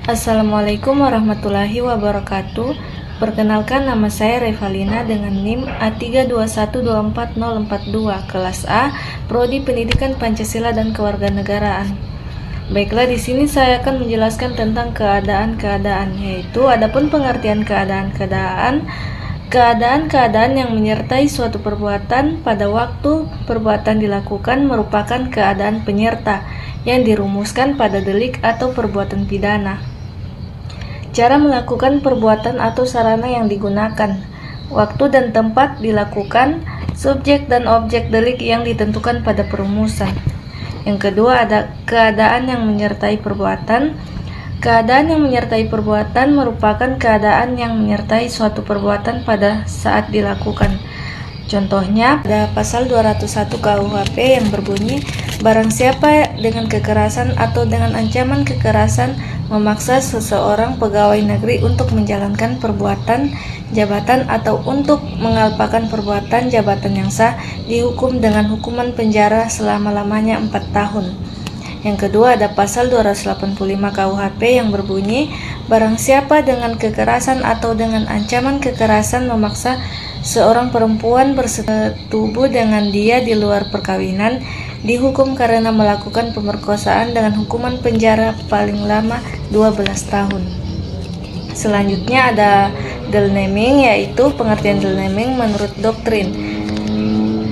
Assalamualaikum warahmatullahi wabarakatuh. Perkenalkan, nama saya Revalina dengan NIM A321244042, kelas A, Prodi Pendidikan Pancasila dan Kewarganegaraan. Baiklah, di sini saya akan menjelaskan tentang keadaan-keadaan, yaitu adapun pengertian keadaan yang menyertai suatu perbuatan pada waktu perbuatan dilakukan merupakan keadaan penyerta yang dirumuskan pada delik atau perbuatan pidana. Cara melakukan perbuatan atau sarana yang digunakan, waktu dan tempat dilakukan, subjek dan objek delik yang ditentukan pada perumusan. Yang kedua ada keadaan yang menyertai perbuatan. Keadaan yang menyertai perbuatan merupakan keadaan yang menyertai suatu perbuatan pada saat dilakukan. Contohnya ada pasal 201 KUHP yang berbunyi, barang siapa dengan kekerasan atau dengan ancaman kekerasan memaksa seseorang pegawai negeri untuk menjalankan perbuatan jabatan atau untuk mengalpakan perbuatan jabatan yang sah, dihukum dengan hukuman penjara selama-lamanya 4 tahun. Yang kedua ada pasal 285 KUHP yang berbunyi, barang siapa dengan kekerasan atau dengan ancaman kekerasan memaksa seorang perempuan bersetubuh dengan dia di luar perkawinan, dihukum karena melakukan pemerkosaan dengan hukuman penjara paling lama 12 tahun. Selanjutnya ada delnaming, yaitu pengertian delnaming menurut doktrin.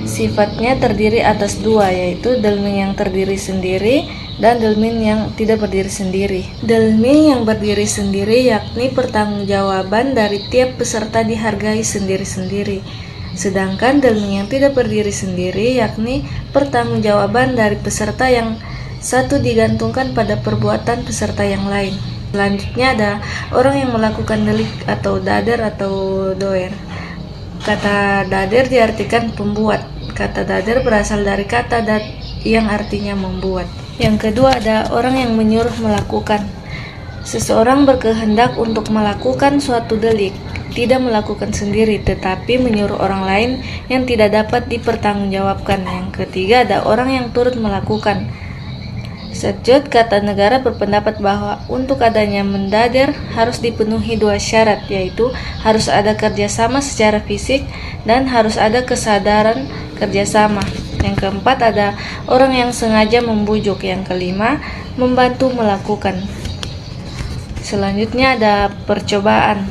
Sifatnya terdiri atas dua, yaitu delming yang terdiri sendiri dan delming yang tidak berdiri sendiri. Delming yang berdiri sendiri yakni pertanggungjawaban dari tiap peserta dihargai sendiri-sendiri. Sedangkan delming yang tidak berdiri sendiri yakni pertanggungjawaban dari peserta yang satu digantungkan pada perbuatan peserta yang lain. Selanjutnya ada orang yang melakukan delik atau dader atau doer. Kata dader diartikan pembuat. Kata dader berasal dari kata yang artinya membuat. Yang kedua ada orang yang menyuruh melakukan. Seseorang berkehendak untuk melakukan suatu delik, tidak melakukan sendiri tetapi menyuruh orang lain yang tidak dapat dipertanggungjawabkan. Yang ketiga ada orang yang turut melakukan. Sejut kata negara berpendapat bahwa untuk adanya mendader harus dipenuhi dua syarat, yaitu harus ada kerjasama secara fisik dan harus ada kesadaran kerjasama. Yang keempat ada orang yang sengaja membujuk. Yang kelima, membantu melakukan. Selanjutnya ada percobaan.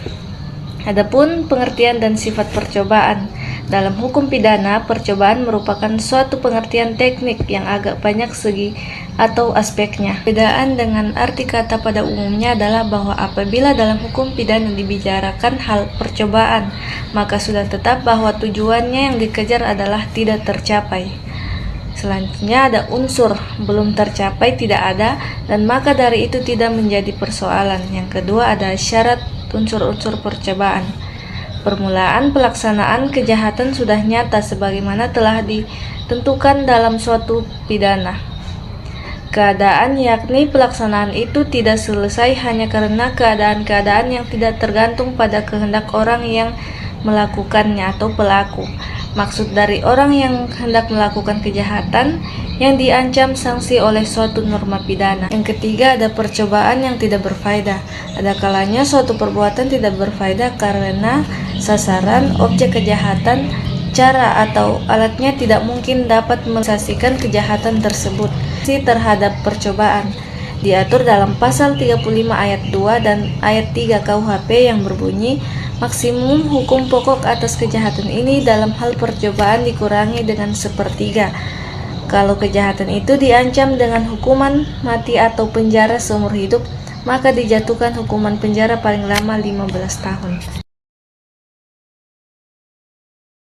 Adapun pengertian dan sifat percobaan. Dalam hukum pidana, percobaan merupakan suatu pengertian teknik yang agak banyak segi atau aspeknya. Perbedaan dengan arti kata pada umumnya adalah bahwa apabila dalam hukum pidana dibicarakan hal percobaan, maka sudah tetap bahwa tujuannya yang dikejar adalah tidak tercapai. Selanjutnya ada unsur belum tercapai, tidak ada, dan maka dari itu tidak menjadi persoalan. Yang kedua ada syarat unsur-unsur percobaan. Permulaan pelaksanaan kejahatan sudah nyata sebagaimana telah ditentukan dalam suatu pidana. Keadaan yakni pelaksanaan itu tidak selesai hanya karena keadaan-keadaan yang tidak tergantung pada kehendak orang yang melakukannya atau pelaku. Maksud dari orang yang hendak melakukan kejahatan yang diancam sanksi oleh suatu norma pidana. Yang ketiga ada percobaan yang tidak berfaedah. Ada kalanya suatu perbuatan tidak berfaedah karena sasaran, objek kejahatan, cara atau alatnya tidak mungkin dapat merealisasikan kejahatan tersebut. Terhadap percobaan diatur dalam pasal 35 ayat 2 dan ayat 3 KUHP yang berbunyi, maksimum hukum pokok atas kejahatan ini dalam hal percobaan dikurangi dengan 1/3. Kalau kejahatan itu diancam dengan hukuman mati atau penjara seumur hidup, maka dijatuhkan hukuman penjara paling lama 15 tahun.